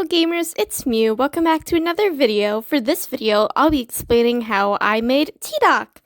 Hello gamers, it's Mew. Welcome back to another video. For this video, I'll be explaining how I made T-Doc,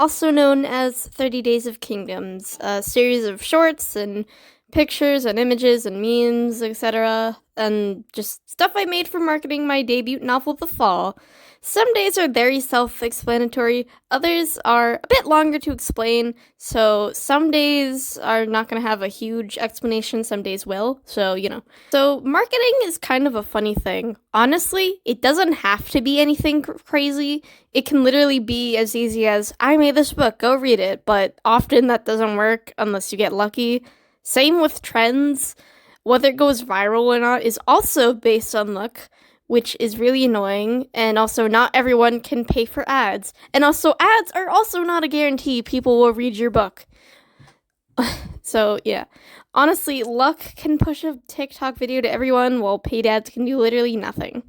also known as 30 Days of Kingdoms, a series of shorts and pictures and images and memes, etc. And just stuff I made for marketing my debut novel, The Fall. Some days are very self-explanatory, others are a bit longer to explain, so some days are not going to have a huge explanation, some days will, so you know. So marketing is kind of a funny thing. Honestly, it doesn't have to be anything crazy. It can literally be as easy as, I made this book, go read it, but often that doesn't work unless you get lucky. Same with trends. Whether it goes viral or not is also based on luck, which is really annoying, and also not everyone can pay for ads. And also, ads are also not a guarantee people will read your book. So, yeah. Honestly, luck can push a TikTok video to everyone, while paid ads can do literally nothing.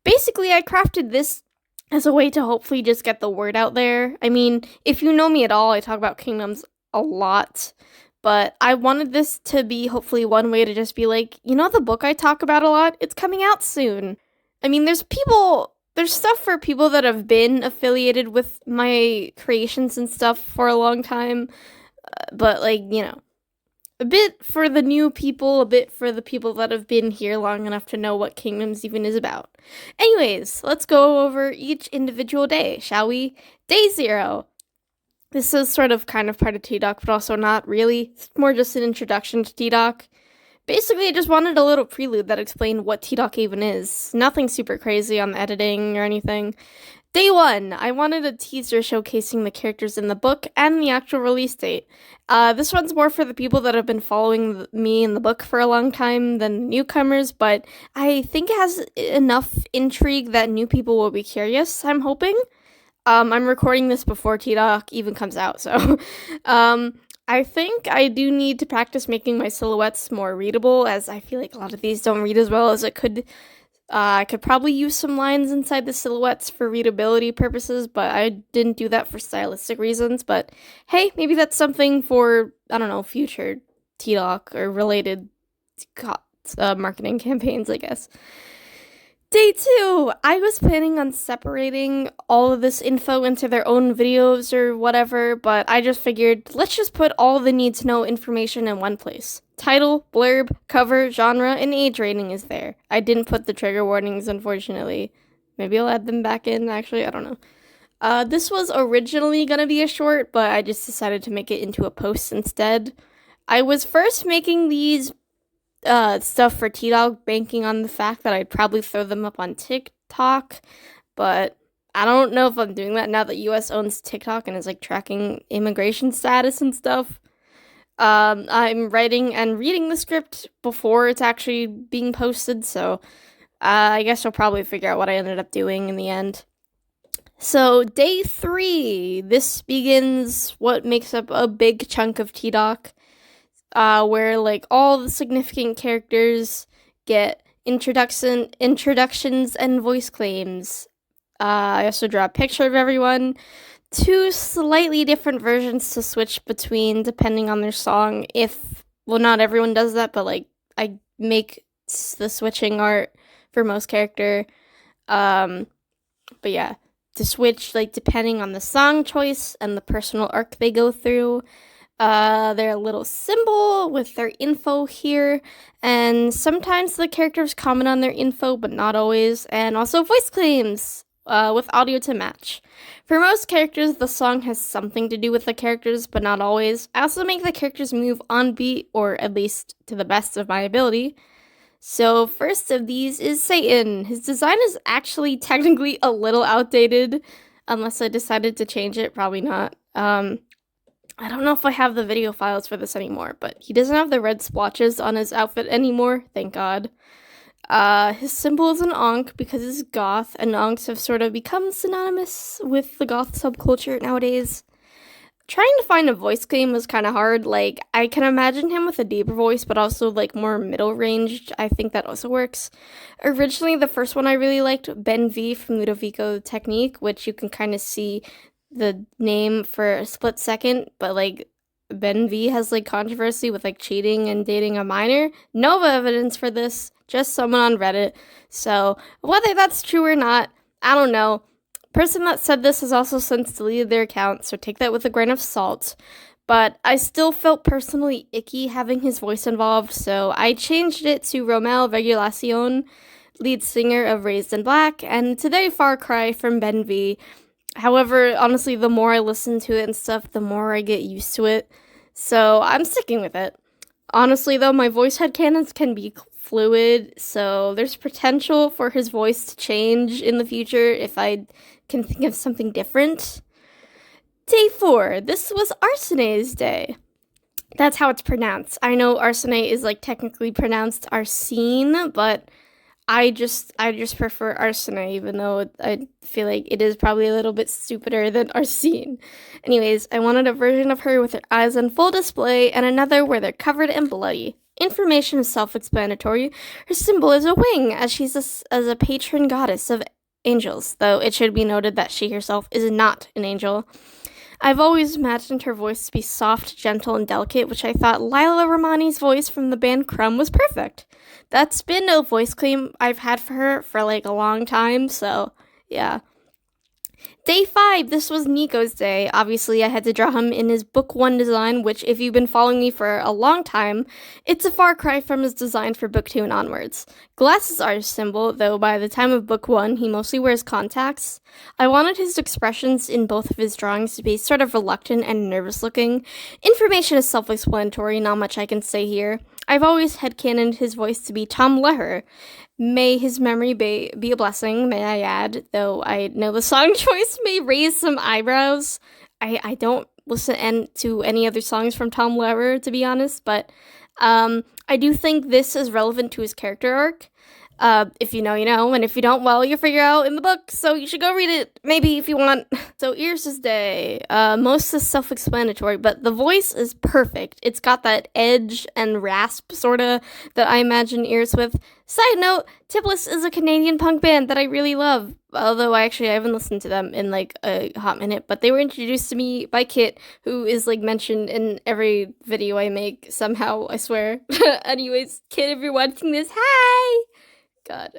Basically, I crafted this as a way to hopefully just get the word out there. I mean, if you know me at all, I talk about kingdoms a lot. But I wanted this to be hopefully one way to just be like, you know the book I talk about a lot? It's coming out soon. I mean, there's stuff for people that have been affiliated with my creations and stuff for a long time. But like, you know, a bit for the new people, a bit for the people that have been here long enough to know what Kingdoms even is about. Anyways, let's go over each individual day, shall we? Day 0. This is sort of kind of part of T-Doc, but also not really. It's more just an introduction to T-Doc. Basically, I just wanted a little prelude that explained what T-Doc even is. Nothing super crazy on the editing or anything. Day 1, I wanted a teaser showcasing the characters in the book and the actual release date. This one's more for the people that have been following me in the book for a long time than newcomers, but I think it has enough intrigue that new people will be curious, I'm hoping. I'm recording this before T-Doc even comes out, so I think I do need to practice making my silhouettes more readable, as I feel like a lot of these don't read as well as it could. I could probably use some lines inside the silhouettes for readability purposes, but I didn't do that for stylistic reasons. But hey, maybe that's something for, I don't know, future T-Doc or related marketing campaigns, I guess. Day 2, I was planning on separating all of this info into their own videos or whatever, but I just figured, let's just put all the need-to-know information in one place. Title, blurb, cover, genre, and age rating is there. I didn't put the trigger warnings, unfortunately. Maybe I'll add them back in, actually, I don't know. This was originally gonna be a short, but I just decided to make it into a post instead. I was first making these stuff for T-Dog, banking on the fact that I'd probably throw them up on TikTok, but I don't know if I'm doing that now that US owns TikTok and is like tracking immigration status and stuff. I'm writing and reading the script before it's actually being posted, so I guess I'll probably figure out what I ended up doing in the end. So, day 3, this begins what makes up a big chunk of T-Doc. Where like all the significant characters get introductions and voice claims. I also draw a picture of everyone. 2 slightly different versions to switch between depending on their song. Well, not everyone does that, but like I make the switching art for most character. But yeah, to switch like depending on the song choice and the personal arc they go through. Their little symbol with their info here, and sometimes the characters comment on their info, but not always, and also voice claims, with audio to match. For most characters, the song has something to do with the characters, but not always. I also make the characters move on beat, or at least to the best of my ability. So, first of these is Satan. His design is actually technically a little outdated, unless I decided to change it, probably not. I don't know if I have the video files for this anymore, but he doesn't have the red splotches on his outfit anymore, thank God. His symbol is an Ankh because he's goth, and Ankhs have sort of become synonymous with the goth subculture nowadays. Trying to find a voice claim was kind of hard. Like, I can imagine him with a deeper voice, but also like more middle-ranged. I think that also works. Originally, the first one I really liked, Ben V from Ludovico Technique, which you can kind of see the name for a split second, but like Ben V has like controversy with like cheating and dating a minor. No evidence for this. just someone on Reddit. So whether that's true or not, I don't know. Person that said this has also since deleted their account, so take that with a grain of salt. But I still felt personally icky having his voice involved, so I changed it to Romel Regulacion, lead singer of Raised in Black, and today far cry from Ben V. However, honestly, the more I listen to it and stuff, the more I get used to it. So I'm sticking with it. Honestly, though, my voice headcanons can be fluid, so there's potential for his voice to change in the future if I can think of something different. Day 4. This was Arsene's day. That's how it's pronounced. I know Arsene is like technically pronounced Arsene, but I just prefer Arsene, even though I feel like it is probably a little bit stupider than Arsene. Anyways, I wanted a version of her with her eyes on full display, and another where they're covered and bloody. Information is self-explanatory. Her symbol is a wing, as she's as a patron goddess of angels, though it should be noted that she herself is not an angel. I've always imagined her voice to be soft, gentle, and delicate, which I thought Lila Romani's voice from the band Crumb was perfect. That's been a voice claim I've had for her for like a long time, so yeah. Day 5, this was Nico's day. Obviously, I had to draw him in his Book 1 design, which, if you've been following me for a long time, it's a far cry from his design for Book 2 and onwards. Glasses are his symbol, though by the time of Book 1, he mostly wears contacts. I wanted his expressions in both of his drawings to be sort of reluctant and nervous looking. Information is self-explanatory, not much I can say here. I've always headcanoned his voice to be Tom Lehrer. May his memory be a blessing, may I add, though I know the song choice may raise some eyebrows. I don't listen to any other songs from Tom Lehrer, to be honest, but I do think this is relevant to his character arc. If you know, you know, and if you don't, well, you'll figure out in the book, so you should go read it, maybe, if you want. So, Ears' day. Most is self-explanatory, but the voice is perfect. It's got that edge and rasp, sorta, that I imagine Ears with. Side note, Tipless is a Canadian punk band that I really love, although I haven't listened to them in, like, a hot minute, but they were introduced to me by Kit, who is, like, mentioned in every video I make, somehow, I swear. Anyways, Kit, if you're watching this, hi! God.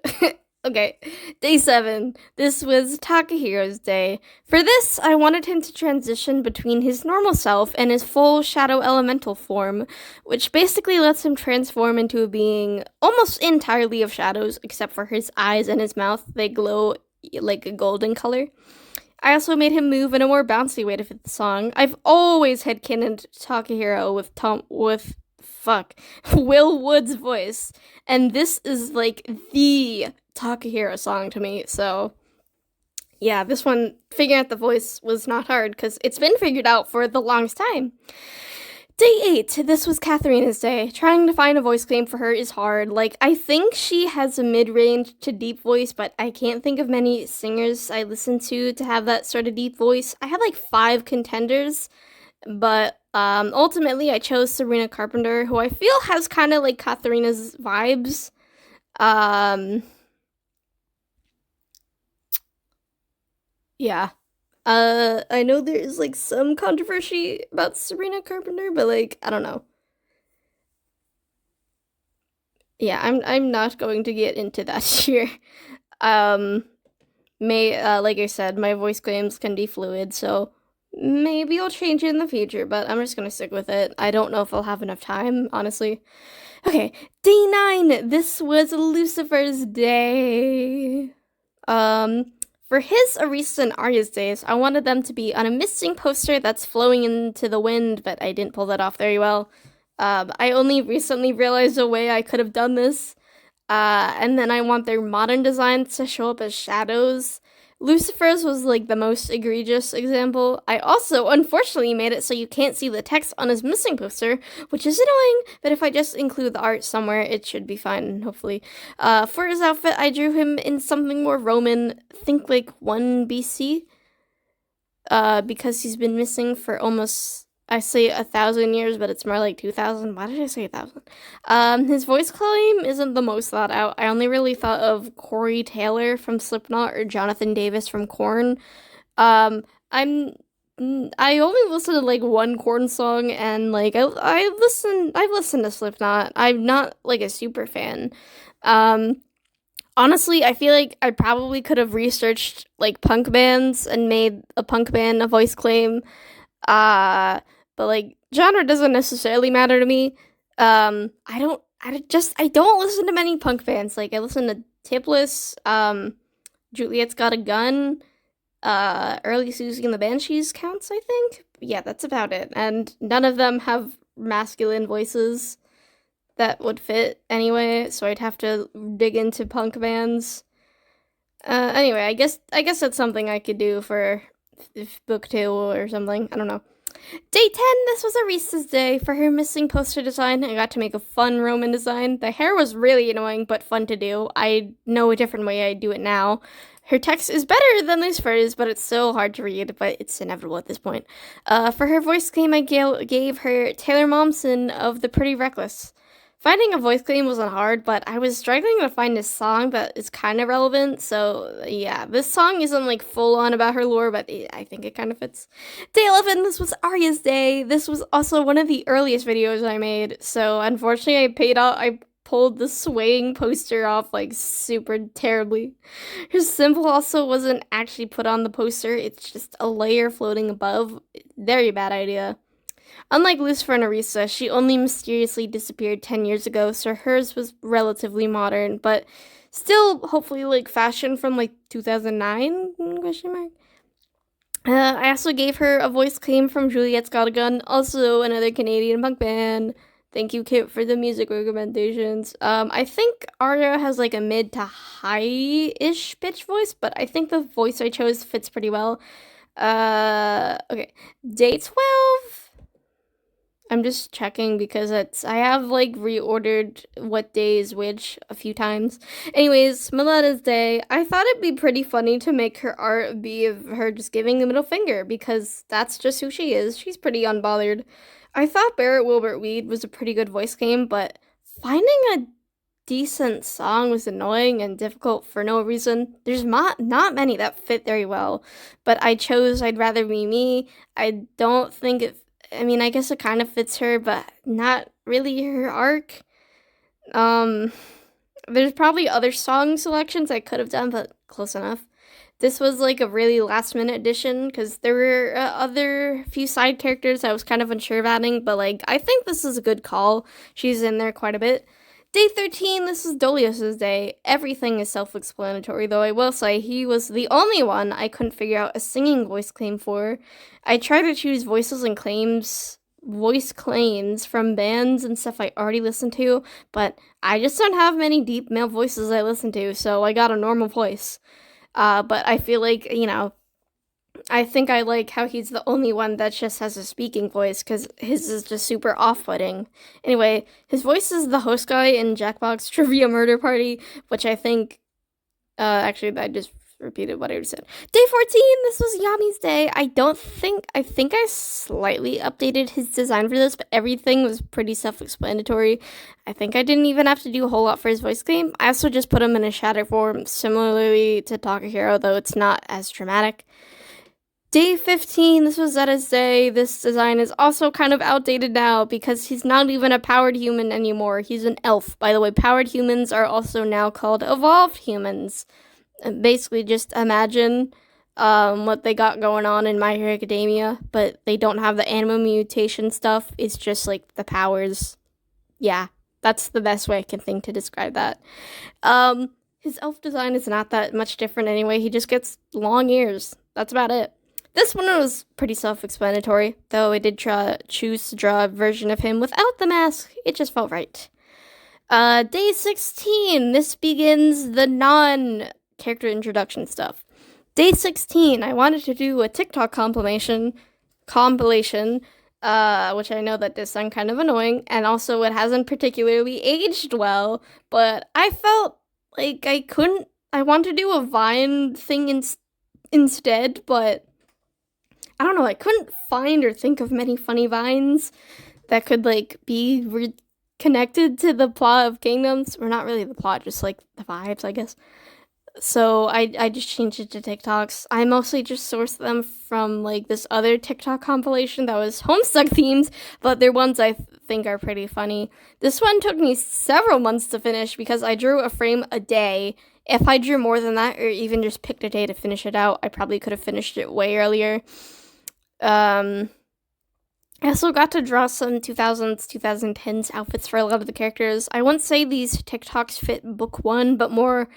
Okay, day 7. This was Takahiro's day. For this, I wanted him to transition between his normal self and his full shadow elemental form, which basically lets him transform into a being almost entirely of shadows, except for his eyes and his mouth. They glow like a golden color. I also made him move in a more bouncy way to fit the song. I've always headcanoned Takahiro with Will Wood's voice, and this is like the Takahiro song to me, so yeah, this one, figuring out the voice was not hard, because it's been figured out for the longest time. Day 8, this was Katharina's day. Trying to find a voice claim for her is hard. Like, I think she has a mid-range to deep voice, but I can't think of many singers I listen to have that sort of deep voice. I had like 5 contenders, but ultimately, I chose Sabrina Carpenter, who I feel has kind of like Katharina's vibes. Yeah. I know there's like some controversy about Sabrina Carpenter, but like, I don't know. Yeah, I'm not going to get into that here. Like I said, my voice claims can be fluid, so maybe I'll change it in the future, but I'm just gonna stick with it. I don't know if I'll have enough time, honestly. Okay, day 9. This was Lucifer's day. For his, Arisa, and Arya's days, I wanted them to be on a missing poster that's flowing into the wind, but I didn't pull that off very well. I only recently realized a way I could have done this. And then I want their modern designs to show up as shadows. Lucifer's was like the most egregious example. I also unfortunately made it so you can't see the text on his missing poster, which is annoying, but if I just include the art somewhere, it should be fine, hopefully. For his outfit, I drew him in something more Roman, think like 1 BC, because he's been missing for almost, I say 1,000 years, but it's more like 2,000. Why did I say 1,000? His voice claim isn't the most thought out. I only really thought of Corey Taylor from Slipknot or Jonathan Davis from Korn. I'm I only listen to like one Korn song, and like I've listened to Slipknot. I'm not like a super fan. Um, Honestly, I feel like I probably could have researched like punk bands and made a punk band a voice claim. Uh, but like genre doesn't necessarily matter to me. I don't listen to many punk bands. Like I listen to Tipless, Juliet's Got a Gun, Early Susie and the Banshees counts, I think. Yeah, that's about it. And none of them have masculine voices that would fit anyway, so I'd have to dig into punk bands. Anyway, I guess that's something I could do for if book 2 or something. I don't know. Day 10, this was Arisa's day. For her missing poster design, I got to make a fun Roman design. The hair was really annoying, but fun to do. I know a different way I do it now. Her text is better than these photos, but it's so hard to read, but it's inevitable at this point. For her voice claim, I gave her Taylor Momsen of The Pretty Reckless. Finding a voice claim wasn't hard, but I was struggling to find a song that is kind of relevant, so yeah, this song isn't like full on about her lore, but I think it kind of fits. Day 11, this was Arya's day. This was also one of the earliest videos I made, so unfortunately I pulled the swaying poster off like super terribly. Her symbol also wasn't actually put on the poster, it's just a layer floating above. Very bad idea. Unlike Lucifer and Arisa, she only mysteriously disappeared 10 years ago, so hers was relatively modern, but still hopefully like fashion from like 2009? Question mark. I also gave her a voice claim from Juliet's Got a Gun, also another Canadian punk band. Thank you, Kit, for the music recommendations. I think Arya has like a mid to high-ish pitch voice, but I think the voice I chose fits pretty well. Okay. Day 12. I'm just checking because I have like reordered what day is which a few times. Anyways, Miletta's day. I thought it'd be pretty funny to make her art be of her just giving the middle finger because that's just who she is. She's pretty unbothered. I thought Barrett Wilbert Weed was a pretty good voice game, but finding a decent song was annoying and difficult for no reason. There's not many that fit very well, but I chose I'd Rather Be Me. I don't think it I guess it kind of fits her, but not really her arc. There's probably other song selections I could have done, but close enough. This was like a really last minute addition because there were other few side characters I was kind of unsure of adding, but like I think this is a good call. She's in there quite a bit. Day 13, this is Dolios's day. Everything is self-explanatory, though I will say he was the only one I couldn't figure out a singing voice claim for. I tried to choose voice claims from bands and stuff I already listened to, but I just don't have many deep male voices I listen to, so I got a normal voice. But I feel like, I think I like how he's the only one that just has a speaking voice, because his is just super off-putting. Anyway, his voice is the host guy in Jackbox Trivia Murder Party, which I think, actually, I just repeated what I already said. Day 14, this was Yami's day. I think I slightly updated his design for this, but everything was pretty self-explanatory. I think I didn't even have to do a whole lot for his voice claim. I also just put him in a shadow form, similarly to Takahiro, though it's not as dramatic. Day 15, this was Zeta's day. This design is also kind of outdated now because he's not even a powered human anymore. He's an elf. By the way, powered humans are also now called evolved humans. Basically, just imagine what they got going on in My Hero Academia, but they don't have the animal mutation stuff. It's just like the powers. Yeah, that's the best way I can think to describe that. His elf design is not that much different anyway. He just gets long ears. That's about it. This one was pretty self-explanatory, though I did choose to draw a version of him without the mask. It just felt right. Day 16, this begins the non-character introduction stuff. Day 16, I wanted to do a TikTok compilation, which I know that does sound kind of annoying, and also it hasn't particularly aged well, but I felt like I want to do a Vine thing instead, but I don't know, I couldn't find or think of many funny Vines that could, like, be connected to the plot of Kingdoms. Or not really the plot, just, like, the vibes, I guess. So I just changed it to TikToks. I mostly just source them from like this other TikTok compilation that was Homestuck themed, but they're ones I think are pretty funny. This one took me several months to finish because I drew a frame a day. If I drew more than that, or even just picked a day to finish it out, I probably could have finished it way earlier. Um, I also got to draw some 2000s, 2010s outfits for a lot of the characters. I wouldn't say these TikToks fit book one, but more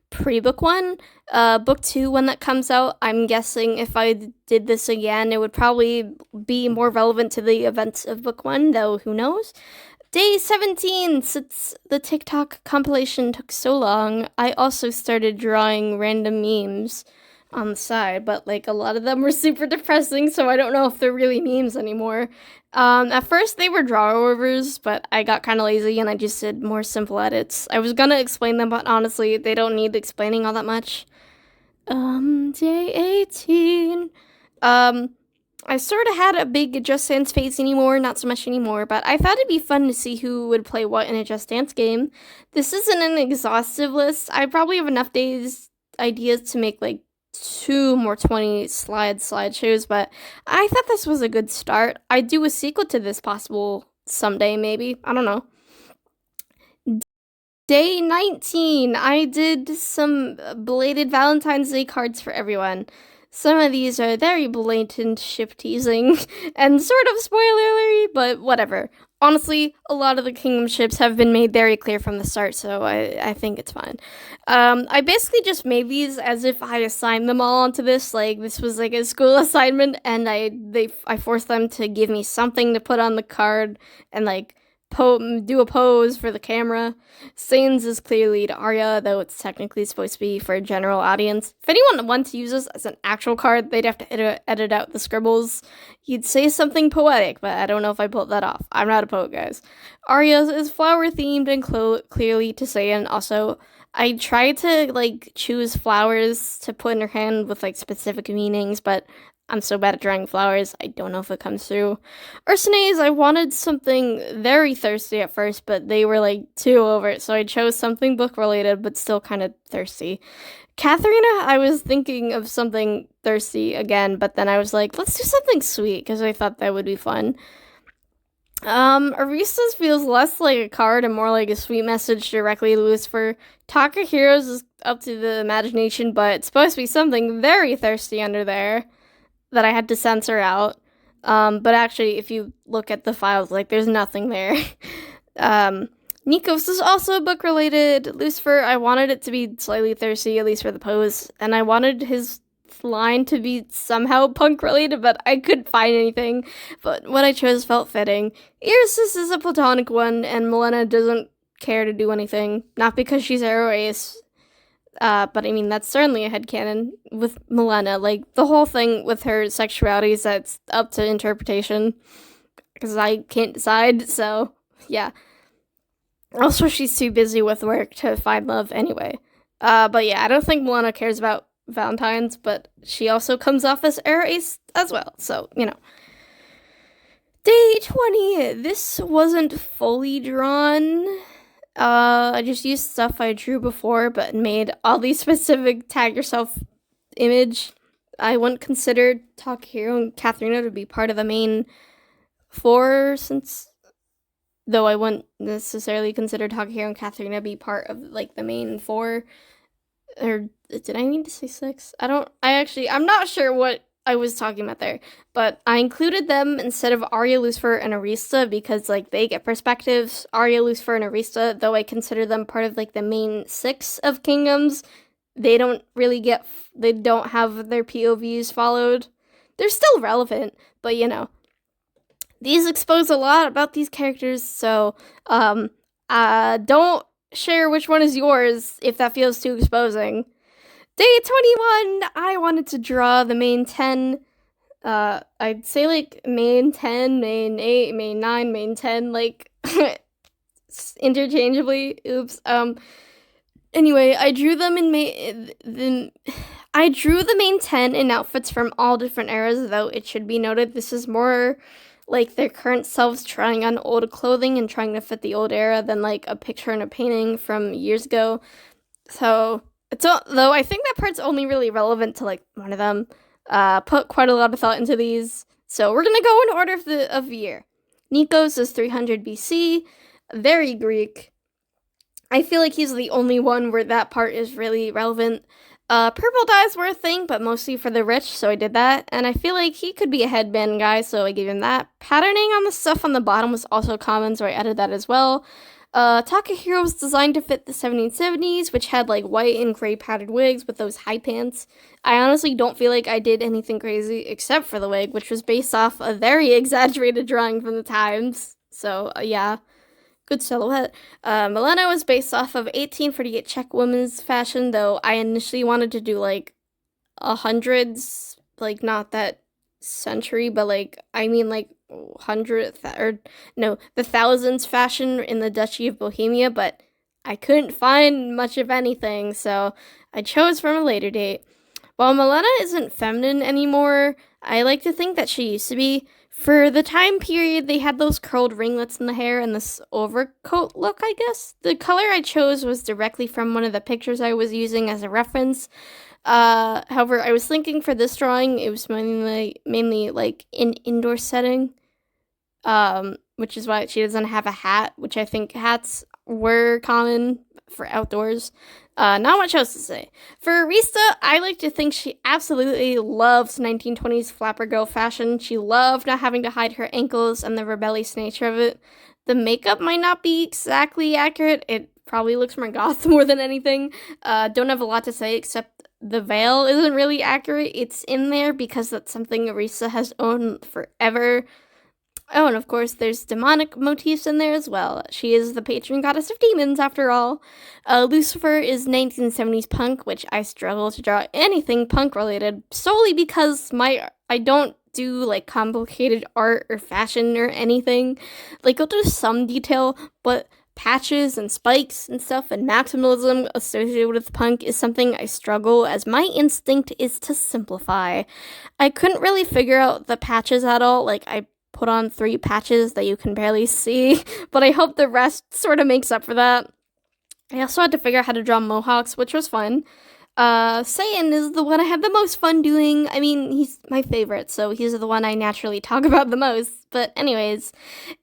pre-book one. Book two, when that comes out, I'm guessing if I did this again, it would probably be more relevant to the events of book one, though who knows. Day 17, since the TikTok compilation took so long, I also started drawing random memes on the side, but like a lot of them were super depressing, so I don't know if they're really memes anymore. At first they were drawovers, but I got kind of lazy and I just did more simple edits. I was gonna explain them, but honestly, they don't need explaining all that much. Day 18. I sort of had a big Just Dance phase anymore, not so much anymore, but I thought it'd be fun to see who would play what in a Just Dance game. This isn't an exhaustive list. I probably have enough ideas to make like 2 more 20 slideshows, but I thought this was a good start. I'd do a sequel to this possible someday, maybe. I don't know. Day 19, I did some belated Valentine's Day cards for everyone. Some of these are very blatant ship teasing and sort of spoilery, but whatever. Honestly, a lot of the kingdom ships have been made very clear from the start, so I think it's fine. I basically just made these as if I assigned them all onto this, like this was like a school assignment, and I forced them to give me something to put on the card and like do a pose for the camera. Sane's is clearly to Arya, though it's technically supposed to be for a general audience. If anyone wanted to use this as an actual card, they'd have to edit out the scribbles. You'd say something poetic, but I don't know if I pulled that off. I'm not a poet, guys. Arya's is flower themed and clearly to Saiyan. Also, I tried to like choose flowers to put in her hand with like specific meanings, but I'm so bad at drawing flowers, I don't know if it comes through. Ursuna's, I wanted something very thirsty at first, but they were like too over it, so I chose something book related, but still kind of thirsty. Katharina, I was thinking of something thirsty again, but then I was like, let's do something sweet, because I thought that would be fun. Arista's feels less like a card and more like a sweet message directly to Lucifer. Takahiro's is up to the imagination, but it's supposed to be something very thirsty under there that I had to censor out. But actually, if you look at the files, like, there's nothing there. Nikos is also book related. Lucifer, I wanted it to be slightly thirsty, at least for the pose, and I wanted his line to be somehow punk related, but I couldn't find anything. But what I chose felt fitting. Iris is a platonic one, and Milena doesn't care to do anything. Not because she's Arrow Ace, but I mean, that's certainly a headcanon with Milena. Like, the whole thing with her sexuality is that's up to interpretation. Because I can't decide, so, yeah. Also, she's too busy with work to find love anyway. But yeah, I don't think Milena cares about Valentine's, but she also comes off as Arrow Ace as well, so, you know. Day 20. This wasn't fully drawn. I just used stuff I drew before, but made all these specific tag yourself image. I wouldn't consider Takahiro and Katharina to be part of the main 4, though I wouldn't necessarily consider Takahiro and Katharina to be part of, like, the main 4. Or, did I mean to say 6? I'm not sure what I was talking about there, but I included them instead of Arya, Lucifer, and Arista because, like, they get perspectives. Arya, Lucifer, and Arista, though I consider them part of, like, the main 6 of Kingdoms, they don't have their POVs followed. They're still relevant, but, you know. These expose a lot about these characters, so, don't share which one is yours if that feels too exposing. Day 21, I wanted to draw the main 10. I'd say like main 10, main 8, main 9, main 10, like interchangeably. Oops. Anyway, I drew them I drew the main 10 in outfits from all different eras, though it should be noted this is more like their current selves trying on old clothing and trying to fit the old era than like a picture and a painting from years ago. So So, though I think that part's only really relevant to like one of them. Put quite a lot of thought into these. So we're gonna go in order of year. Nikos is 300 BC, very Greek. I feel like he's the only one where that part is really relevant. Purple dyes were a thing, but mostly for the rich, so I did that. And I feel like he could be a headband guy, so I gave him that. Patterning on the stuff on the bottom was also common, so I added that as well. Takahiro was designed to fit the 1770s, which had like white and gray padded wigs with those high pants. I honestly don't feel like I did anything crazy except for the wig, which was based off a very exaggerated drawing from the times. So, yeah. Good silhouette. Milena was based off of 1848 Czech women's fashion, though I initially wanted to do like hundreds, like not that century, but like I mean like or no, the thousands fashion in the Duchy of Bohemia, but I couldn't find much of anything, so I chose from a later date. While Milena isn't feminine anymore, I like to think that she used to be. For the time period, they had those curled ringlets in the hair and this overcoat look, I guess. The color I chose was directly from one of the pictures I was using as a reference. However, I was thinking for this drawing, it was mainly like in indoor setting, which is why she doesn't have a hat, which I think hats were common for outdoors. Not much else to say. For Arista, I like to think she absolutely loves 1920s flapper girl fashion. She loved not having to hide her ankles and the rebellious nature of it. The makeup might not be exactly accurate. It probably looks more goth more than anything. Don't have a lot to say except the veil isn't really accurate. It's in there because that's something Arisa has owned forever. Oh, and of course, there's demonic motifs in there as well. She is the patron goddess of demons, after all. Lucifer is 1970s punk, which I struggle to draw anything punk related solely because I don't do like complicated art or fashion or anything. Like I'll do some detail, but patches and spikes and stuff and maximalism associated with punk is something I struggle, as my instinct is to simplify. I couldn't really figure out the patches at all. Like I put on 3 patches that you can barely see, but I hope the rest sort of makes up for that. I also had to figure out how to draw mohawks, which was fun. Satan is the one I had the most fun doing. I mean, he's my favorite, so he's the one I naturally talk about the most. But anyways,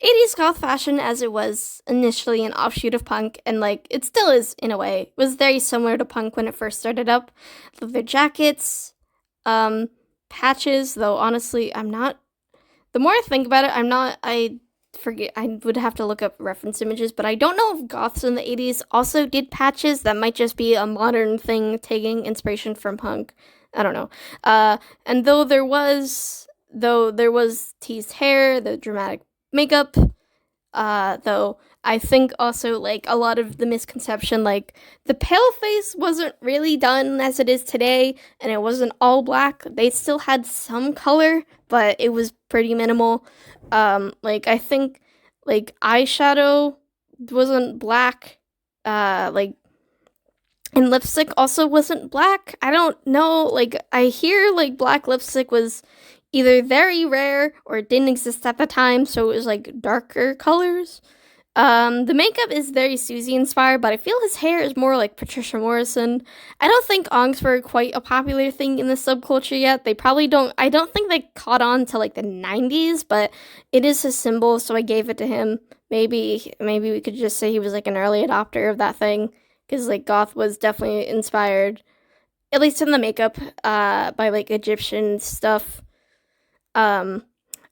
80s goth fashion, as it was initially an offshoot of punk, and like, it still is in a way, was very similar to punk when it first started up. Leather jackets, patches, though honestly, the more I think about it, I forget, I would have to look up reference images, but I don't know if goths in the 80s also did patches. That might just be a modern thing taking inspiration from punk. I don't know. And though there was teased hair, the dramatic makeup, though I think also like a lot of the misconception, like the pale face wasn't really done as it is today, and it wasn't all black. They still had some color, but it was pretty minimal. Like I think like eyeshadow wasn't black. Like and lipstick also wasn't black. I don't know. Like I hear like black lipstick was either very rare or it didn't exist at the time, so it was like darker colors. The makeup is very Susie inspired, but I feel his hair is more like Patricia Morrison. I don't think ongs were quite a popular thing in the subculture yet. I don't think they caught on to like the 90s, but it is his symbol, so I gave it to him. Maybe we could just say he was like an early adopter of that thing, because like goth was definitely inspired, at least in the makeup, by like Egyptian stuff.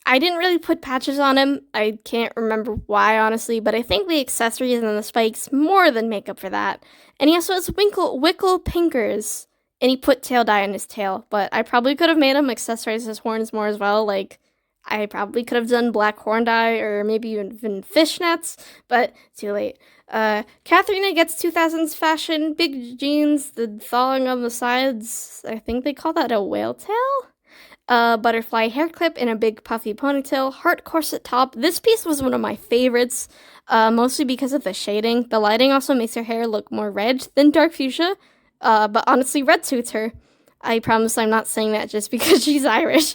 I didn't really put patches on him. I can't remember why, honestly, but I think the accessories and the spikes more than make up for that. And he also has wickle pinkers, and he put tail dye on his tail, but I probably could have made him accessorize his horns more as well. Like, I probably could have done black horn dye or maybe even fishnets, but too late. Katharina gets 2000s fashion, big jeans, the thong on the sides. I think they call that a whale tail? Butterfly hair clip in a big puffy ponytail, heart corset top. This piece was one of my favorites, mostly because of the shading. The lighting also makes her hair look more red than dark fuchsia, but honestly, red suits her. I promise I'm not saying that just because she's Irish.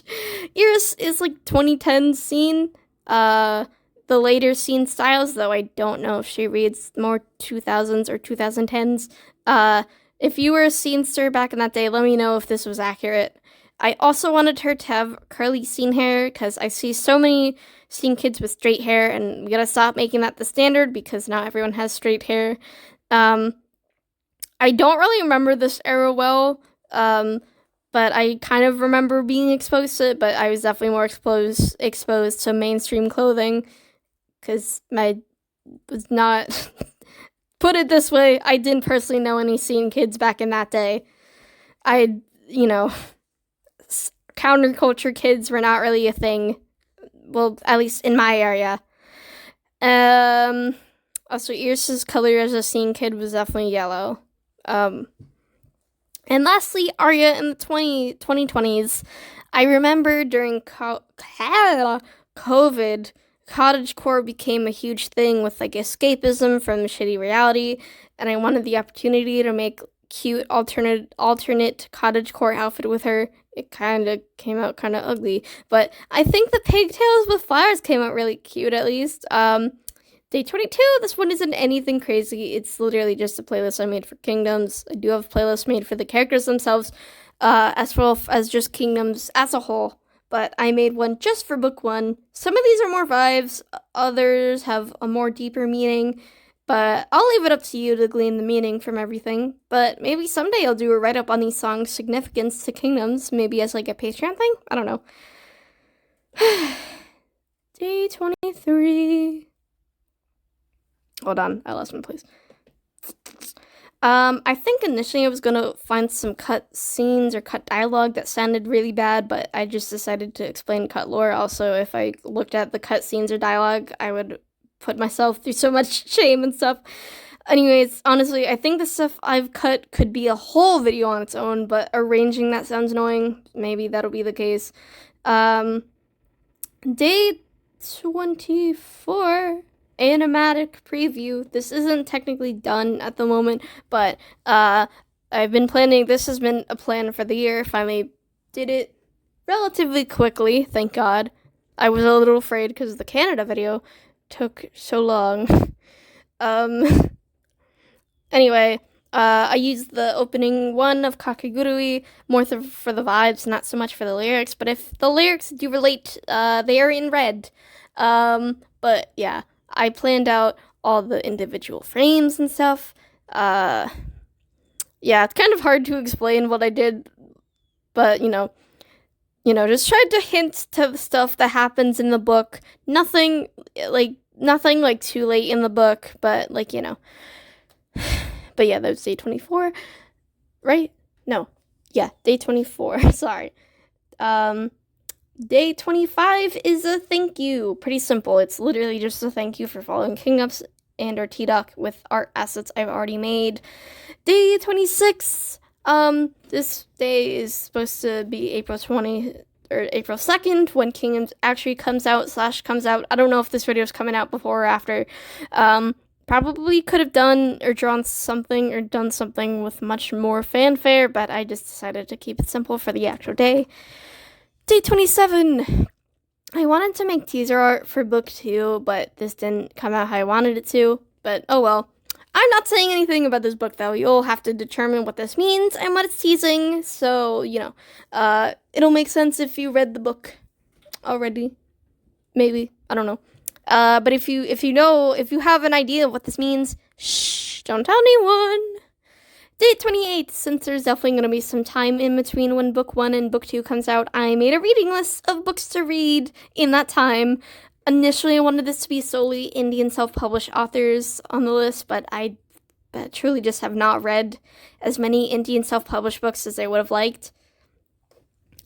Iris is like 2010 scene, the later scene styles, though I don't know if she reads more 2000s or 2010s. If you were a scenester back in that day, let me know if this was accurate. I also wanted her to have curly scene hair because I see so many scene kids with straight hair, and we gotta stop making that the standard because not everyone has straight hair. I don't really remember this era well, but I kind of remember being exposed to it, but I was definitely more exposed to mainstream clothing because I was not... Put it this way, I didn't personally know any scene kids back in that day. Counterculture kids were not really a thing. Well, at least in my area. Also, Irsa's color as a scene kid was definitely yellow. And lastly, Arya in the 2020s. I remember during COVID, cottagecore became a huge thing with like escapism from shitty reality, and I wanted the opportunity to make cute alternate cottagecore outfit with her. It kind of came out kind of ugly, but I think the pigtails with flowers came out really cute at least. Day 22, this one isn't anything crazy. It's literally just a playlist I made for Kingdoms. I do have playlists made for the characters themselves, as well as just Kingdoms as a whole. But I made one just for book 1. Some of these are more vibes, others have a more deeper meaning, but I'll leave it up to you to glean the meaning from everything. But maybe someday I'll do a write-up on these songs' significance to Kingdoms, maybe as like a Patreon thing? I don't know. Day 23. Hold on, I lost my place. I think initially I was gonna find some cut scenes or cut dialogue that sounded really bad, but I just decided to explain cut lore. Also, if I looked at the cut scenes or dialogue, I would put myself through so much shame and stuff. Anyways, honestly, I think the stuff I've cut could be a whole video on its own, but arranging that sounds annoying. Maybe that'll be the case. Day 24. Animatic preview. This isn't technically done at the moment, but I've been planning. This has been a plan for the year. Finally did it relatively quickly, thank God. I was a little afraid because the Canada video took so long. Anyway, I used the opening one of Kakegurui more for the vibes, not so much for the lyrics, but if the lyrics do relate, they are in red. But yeah, I planned out all the individual frames and stuff. Yeah, it's kind of hard to explain what I did, but just tried to hint to the stuff that happens in the book. Nothing like too late in the book, but But yeah, that was day 24, right? No, yeah, day 24. Sorry. Day 25 is a thank you. Pretty simple. It's literally just a thank you for following Kingdoms and or T-Doc with art assets I've already made. Day 26. This day is supposed to be April 2nd when Kingdoms actually comes out. I don't know if this video is coming out before or after. Probably could have done or drawn something or done something with much more fanfare, but I just decided to keep it simple for the actual day. Day 27. I wanted to make teaser art for book 2, but this didn't come out how I wanted it to. But oh well. I'm not saying anything about this book, though. You'll have to determine what this means and what it's teasing. So, it'll make sense if you read the book already. Maybe. I don't know. But if you have an idea of what this means, shh, don't tell anyone. Day 28, since there's definitely going to be some time in between when book 1 and book 2 comes out, I made a reading list of books to read in that time. Initially, I wanted this to be solely Indian self-published authors on the list, but I truly just have not read as many Indian self-published books as I would have liked.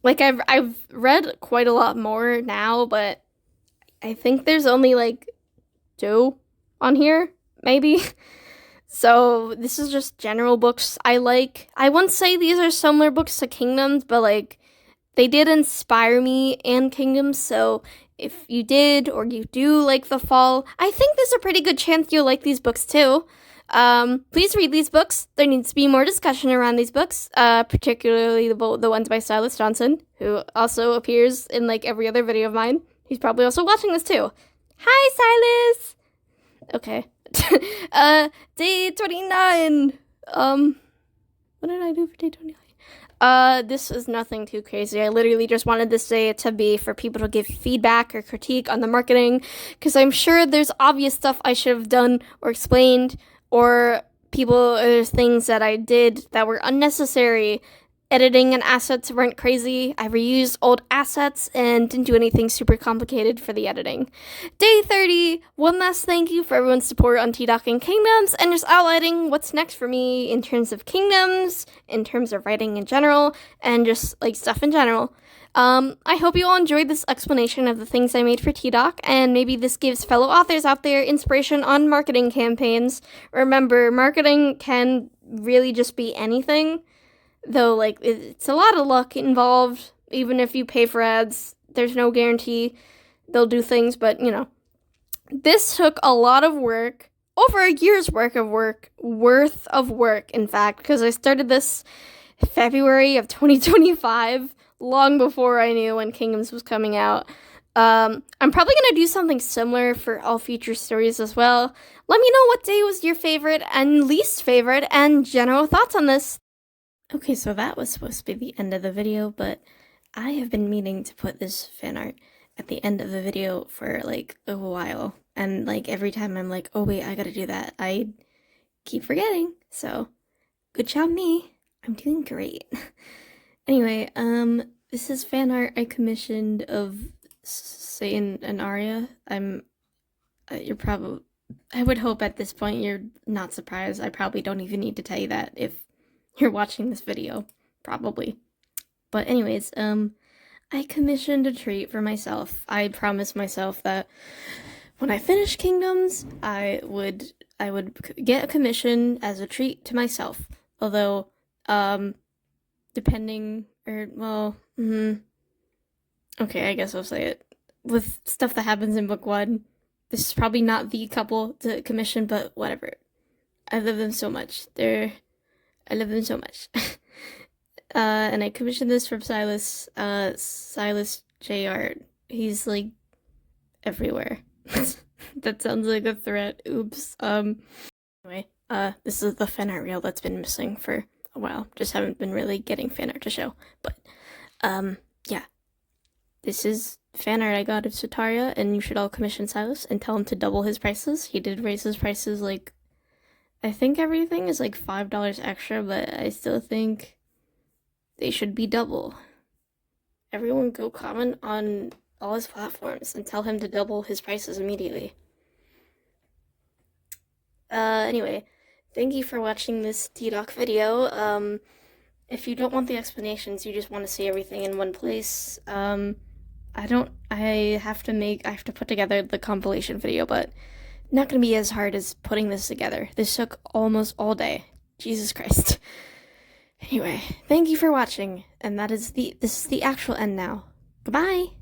Like, I've read quite a lot more now, but I think there's only, 2 on here, maybe. So, this is just general books I like. I wouldn't say these are similar books to Kingdoms, but, they did inspire me and Kingdoms, so if you did or you do like The Fall, I think there's a pretty good chance you'll like these books, too. Please read these books. There needs to be more discussion around these books, particularly the ones by Silas Johnson, who also appears in, every other video of mine. He's probably also watching this, too. Hi, Silas! Okay. Day 29. What did I do for day 29? This is nothing too crazy. I literally just wanted this day to be for people to give feedback or critique on the marketing, because I'm sure there's obvious stuff I should have done or explained, or there's things that I did that were unnecessary. Editing and assets weren't crazy. I reused old assets and didn't do anything super complicated for the editing. Day 30, one last thank you for everyone's support on T-Doc and Kingdoms, and just outlining what's next for me in terms of Kingdoms, in terms of writing in general, and just like stuff in general. I hope you all enjoyed this explanation of the things I made for T-Doc, and maybe this gives fellow authors out there inspiration on marketing campaigns. Remember, marketing can really just be anything. Though, like, it's a lot of luck involved. Even if you pay for ads, there's no guarantee they'll do things. But, this took a lot of work, over a year's worth of work, in fact, because I started this February of 2025, long before I knew when Kingdoms was coming out. I'm probably going to do something similar for all future stories as well. Let me know what day was your favorite and least favorite, and general thoughts on this. Okay, so that was supposed to be the end of the video, but I have been meaning to put this fan art at the end of the video for, like, a while. And, like, every time I'm like, oh wait, I gotta do that, I keep forgetting. So, good job me. I'm doing great. Anyway, this is fan art I commissioned of Satan and Arya. I would hope at this point you're not surprised. I probably don't even need to tell you that if you're watching this video, probably. But anyways, I commissioned a treat for myself. I promised myself that when I finish Kingdoms, I would get a commission as a treat to myself. Although, okay, I guess I'll say it. With stuff that happens in book 1, this is probably not the couple to commission, but whatever. I love them so much. I love them so much. And I commissioned this from Silas, Silas J. Art. He's, like, everywhere. That sounds like a threat. Oops. Anyway, this is the fan art reel that's been missing for a while. Just haven't been really getting fan art to show. But, yeah. This is fan art I got of Sataria, and you should all commission Silas and tell him to double his prices. He did raise his prices, like, I think everything is like $5 extra, but I still think they should be double. Everyone go comment on all his platforms and tell him to double his prices immediately. Anyway, thank you for watching this T-Doc video. If you don't want the explanations, you just want to see everything in one place, I have to put together the compilation video, but not gonna be as hard as putting this together. This took almost all day. Jesus Christ. Anyway, thank you for watching, and this is the actual end now. Goodbye!